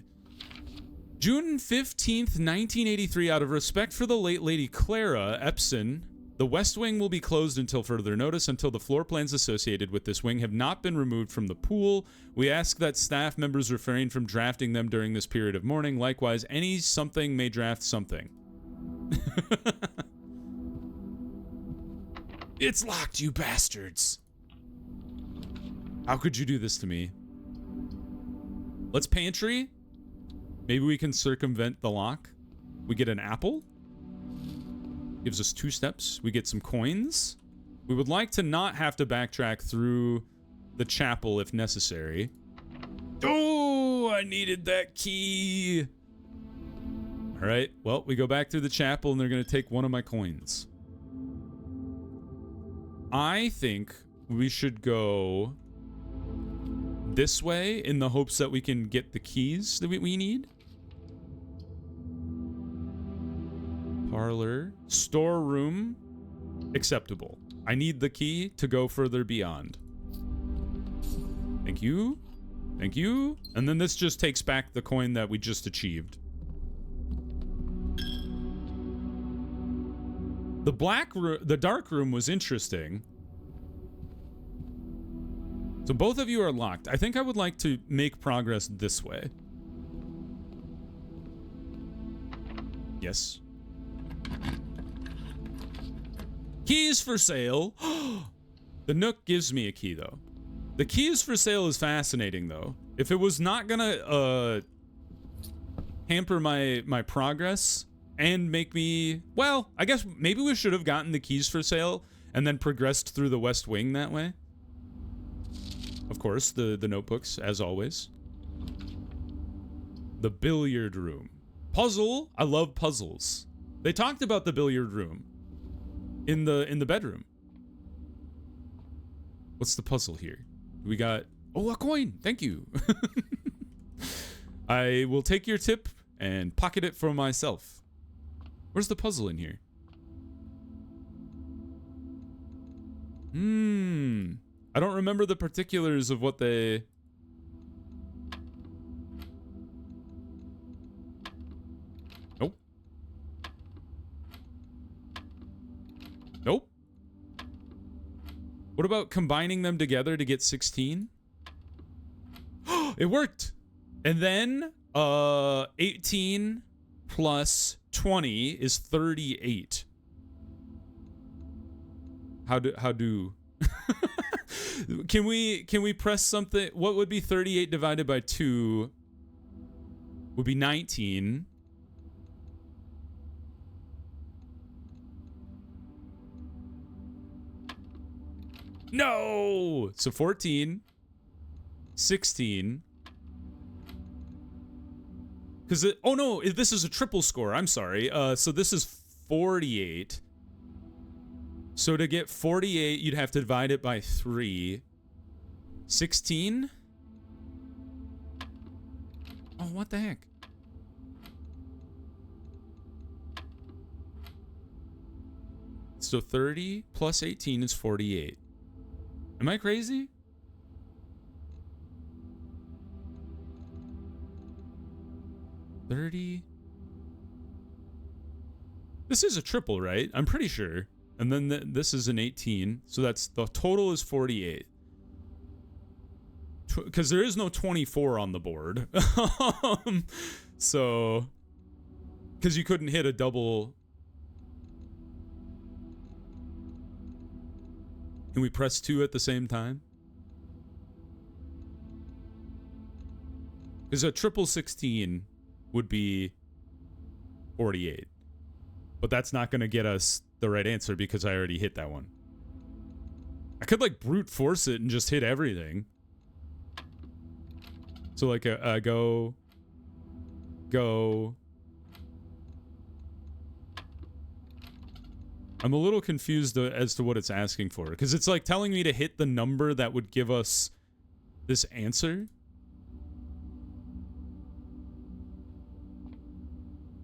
[SPEAKER 1] June 15th, 1983, out of respect for the late Lady Clara Epson, the West Wing will be closed until further notice until the floor plans associated with this wing have not been removed from the pool. We ask that staff members refrain from drafting them during this period of mourning. Likewise, any something may draft something. It's locked, you bastards. How could you do this to me? Let's pantry. Maybe we can circumvent the lock. We get an apple. Gives us 2 steps. We get some coins. We would like to not have to backtrack through the chapel if necessary. Oh, I needed that key. All right. Well, we go back through the chapel and they're going to take one of my coins. I think we should go this way in the hopes that we can get the keys that we need. Parlor. Storeroom. Acceptable. I need the key to go further beyond. Thank you. Thank you. And then this just takes back the coin that we just achieved. The dark room was interesting. So both of you are locked. I think I would like to make progress this way. Yes. Keys for sale. The Nook gives me a key, though. The keys for sale is fascinating, though. If it was not gonna hamper my progress and make me... Well, I guess maybe we should have gotten the keys for sale and then progressed through the West Wing that way. Of course, the notebooks, as always. The billiard room. Puzzle. I love puzzles. They talked about the billiard room in the bedroom. What's the puzzle here? We got... Oh, a coin. Thank you. I will take your tip and pocket it for myself. Where's the puzzle in here? I don't remember the particulars of what they... Nope. Nope. What about combining them together to get 16? It worked! And then, 18 plus 20 is 38. How do... Can we press something? What would be 38 divided by 2? Would be 19. No! So 14. 16. Because oh no, this is a triple score. I'm sorry. So this is 48. So to get 48, you'd have to divide it by 3. 16? Oh, what the heck? So 30 plus 18 is 48. Am I crazy? $30. This is a triple, right? I'm pretty sure. And then this is an 18. So that's the total is 48. Because there is no 24 on the board. So, because you couldn't hit a double. Can we press 2 at the same time? Because a triple 16 would be 48. But that's not going to get us the right answer because I already hit that one. I could like brute force it and just hit everything. So like go. I'm a little confused as to what it's asking for because it's like telling me to hit the number that would give us this answer.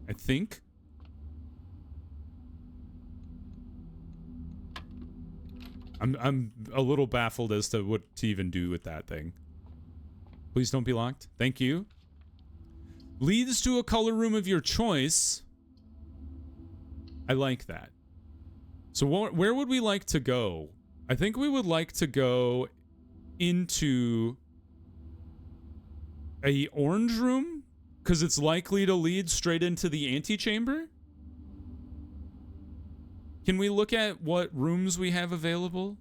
[SPEAKER 1] I think. I'm a little baffled as to what to even do with that thing. Please don't be locked. Thank you. Leads to a color room of your choice. I like that. So where would we like to go? I think we would like to go into a orange room because it's likely to lead straight into the antechamber. Can we look at what rooms we have available?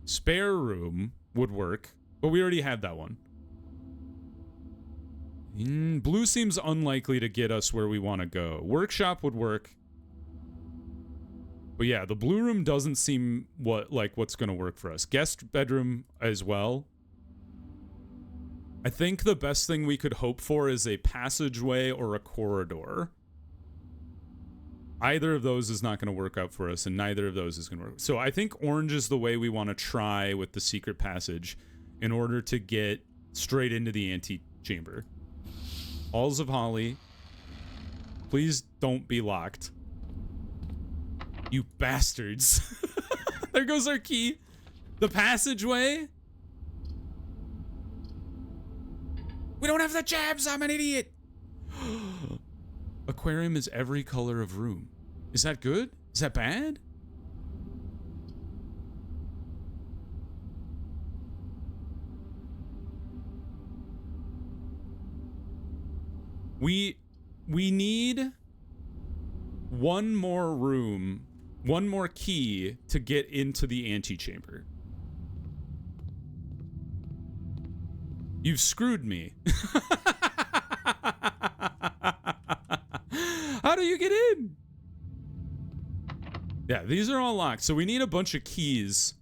[SPEAKER 1] Spare room would work, but we already had that one. Blue seems unlikely to get us where we want to go. Workshop would work. But yeah, the blue room doesn't seem what's going to work for us. Guest bedroom as well. I think the best thing we could hope for is a passageway or a corridor. Either of those is not going to work out for us, and neither of those is going to work. So I think orange is the way we want to try with the secret passage in order to get straight into the antechamber. Halls of Holly. Please don't be locked. You bastards. There goes our key. The passageway. We don't have the jabs. I'm an idiot. Aquarium is every color of room. Is that good? Is that bad? We need one more room, one more key to get into the antechamber. You've screwed me. How do you get in? Yeah, these are all locked. So we need a bunch of keys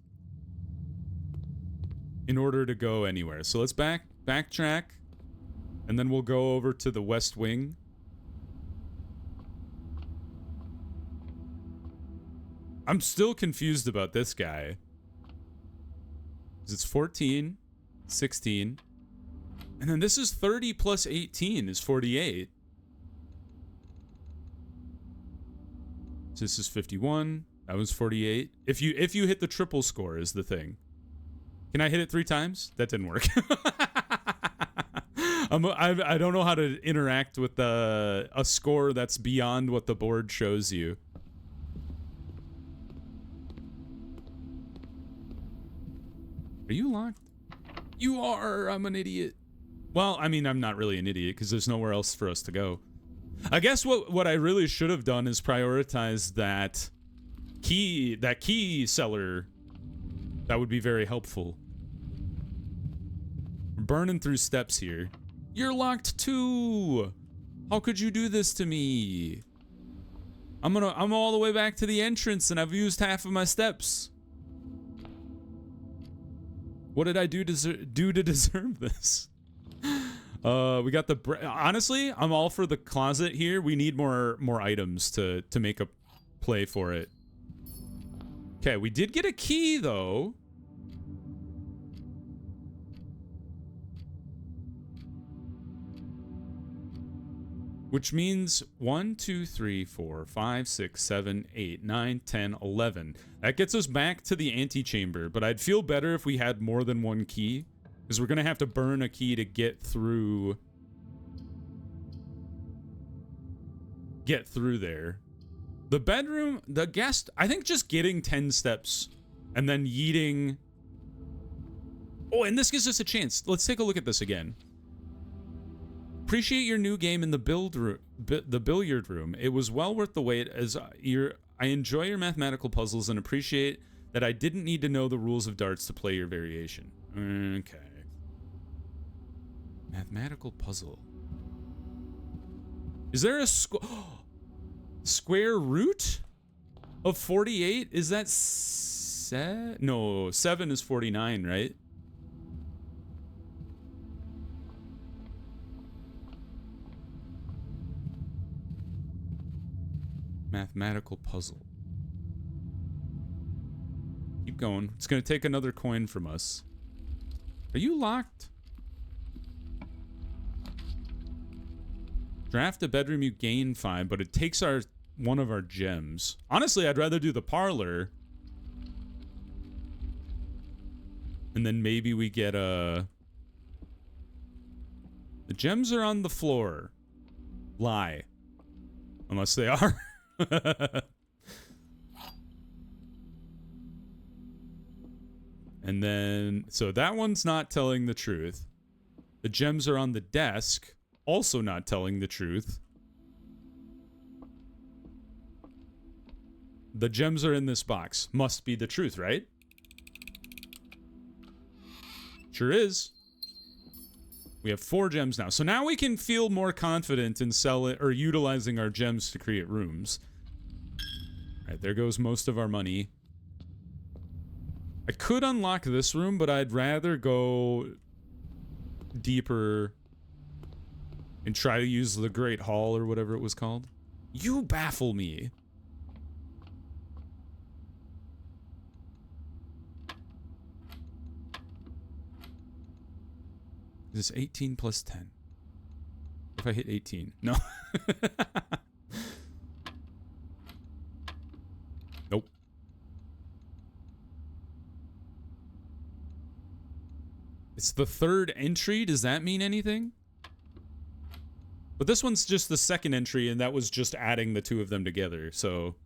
[SPEAKER 1] in order to go anywhere. So let's backtrack, and then we'll go over to the west wing. I'm still confused about this guy. It's 14, 16, and then this is 30 plus 18 is 48. So this is 51. That was 48. If you hit the triple score is the thing. Can I hit it 3 times? That didn't work. I don't know how to interact with a score that's beyond what the board shows you. Are you locked? You are. I'm an idiot. Well, I mean, I'm not really an idiot because there's nowhere else for us to go. I guess what I really should have done is prioritize that key seller. That would be very helpful. We're burning through steps here. You're locked too. How could you do this to me? I'm all the way back to the entrance and I've used half of my steps. What did I do to deserve this? We got the honestly, I'm all for the closet here. We need more items to make a play for it. Okay, we did get a key though. Which means 1, 2, 3, 4, 5, 6, 7, 8, 9, 10, 11. That gets us back to the antechamber, but I'd feel better if we had more than one key, because we're gonna have to burn a key to get through there. The bedroom, the guest, I think just getting 10 steps and then yeeting. Oh, and this gives us a chance. Let's take a look at this again. Appreciate your new game in the billiard room. It was well worth the wait, as I enjoy your mathematical puzzles and appreciate that I didn't need to know the rules of darts to play your variation. Okay. Mathematical puzzle. Is there a square root of 48? Is that no, 7 is 49, right? Mathematical puzzle. Keep going. It's going to take another coin from us. Are you locked? Draft a bedroom, you gain 5, but it takes one of our gems. Honestly, I'd rather do the parlor. And then maybe we get a... The gems are on the floor. Lie. Unless they are. And then, so that one's not telling the truth. The gems are on the desk, also not telling the truth. The gems are in this box. Must be the truth, right? Sure is. We have 4 gems now. So now we can feel more confident in selling or utilizing our gems to create rooms. All right, there goes most of our money. I could unlock this room, but I'd rather go deeper and try to use the Great Hall or whatever it was called. You baffle me. Is this 18 plus 10? If I hit 18. No. Nope. It's the 3rd entry. Does that mean anything? But this one's just the 2nd entry, and that was just adding the 2 of them together. So,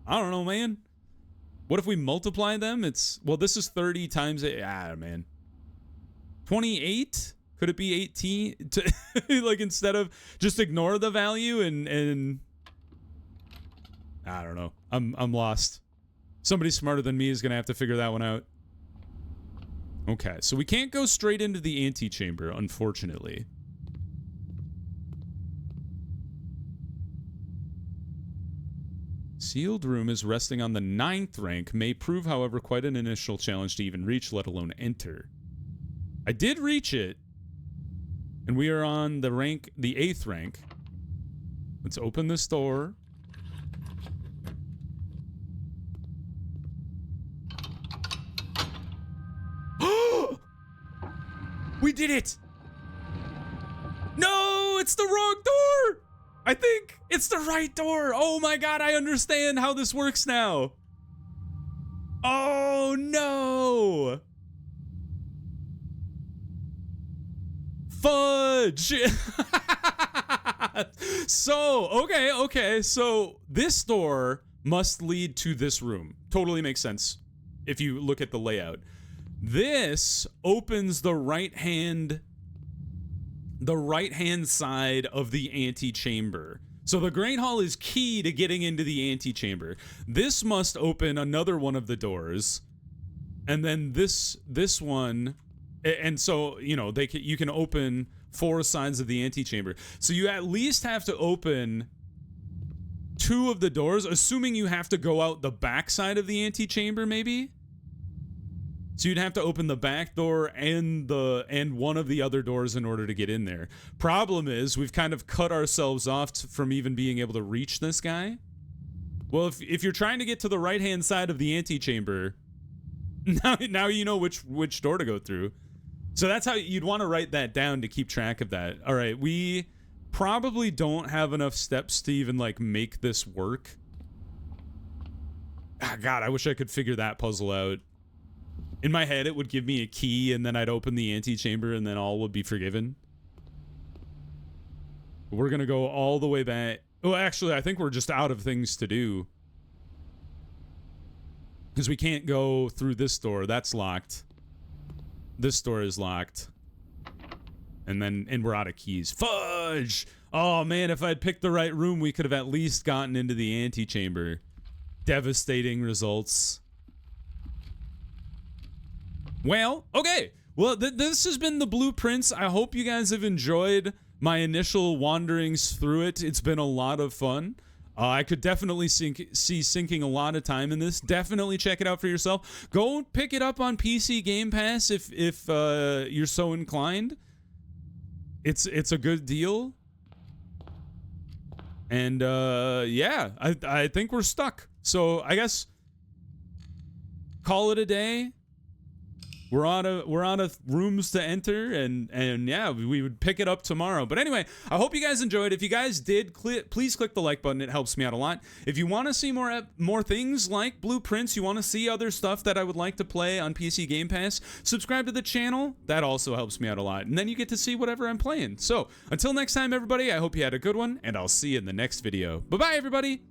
[SPEAKER 1] I don't know, man. What if we multiply them? It's, well, this is 30 times 8. Ah, man. 28? Could it be 18? Like, instead of just ignore the value and I don't know. I'm lost. Somebody smarter than me is gonna have to figure that one out. Okay, so we can't go straight into the antechamber, unfortunately. Sealed room is resting on the 9th rank. May prove, however, quite an initial challenge to even reach, let alone enter. I did reach it. And we are on the 8th rank. Let's open this door. We did it! No, it's the wrong door! I think it's the right door. Oh my god, I understand how this works now. Oh no! Fudge! Okay, so this door must lead to this room. Totally makes sense if you look at the layout. This opens the right hand side of the antechamber. So the Great Hall is key to getting into the antechamber. This must open another one of the doors, and then this one, and so you know you can open 4 sides of the antechamber. So you at least have to open 2 of the doors, assuming you have to go out the back side of the antechamber, maybe. So you'd have to open the back door and one of the other doors in order to get in there. Problem is, we've kind of cut ourselves off from even being able to reach this guy. Well, if you're trying to get to the right-hand side of the antechamber, now you know which door to go through. So that's how you'd want to write that down to keep track of that. All right, we probably don't have enough steps to even like make this work. Ah, God, I wish I could figure that puzzle out. In my head, it would give me a key, and then I'd open the antechamber, and then all would be forgiven. We're gonna go all the way back. Oh, actually, I think we're just out of things to do. Because we can't go through this door. That's locked. This door is locked. And we're out of keys. Fudge! Oh, man, if I'd picked the right room, we could have at least gotten into the antechamber. Devastating results. Well, okay. Well, this has been the Blueprints. I hope you guys have enjoyed my initial wanderings through it. It's been a lot of fun. I could definitely see sinking a lot of time in this. Definitely check it out for yourself. Go pick it up on PC Game Pass if you're so inclined. It's a good deal. And yeah, I think we're stuck. So I guess call it a day. We're out of rooms to enter, and yeah, we would pick it up tomorrow. But anyway, I hope you guys enjoyed. If you guys did, please click the like button. It helps me out a lot. If you want to see more things like Blueprints, you want to see other stuff that I would like to play on PC Game Pass, subscribe to the channel. That also helps me out a lot. And then you get to see whatever I'm playing. So until next time, everybody, I hope you had a good one, and I'll see you in the next video. Bye-bye, everybody.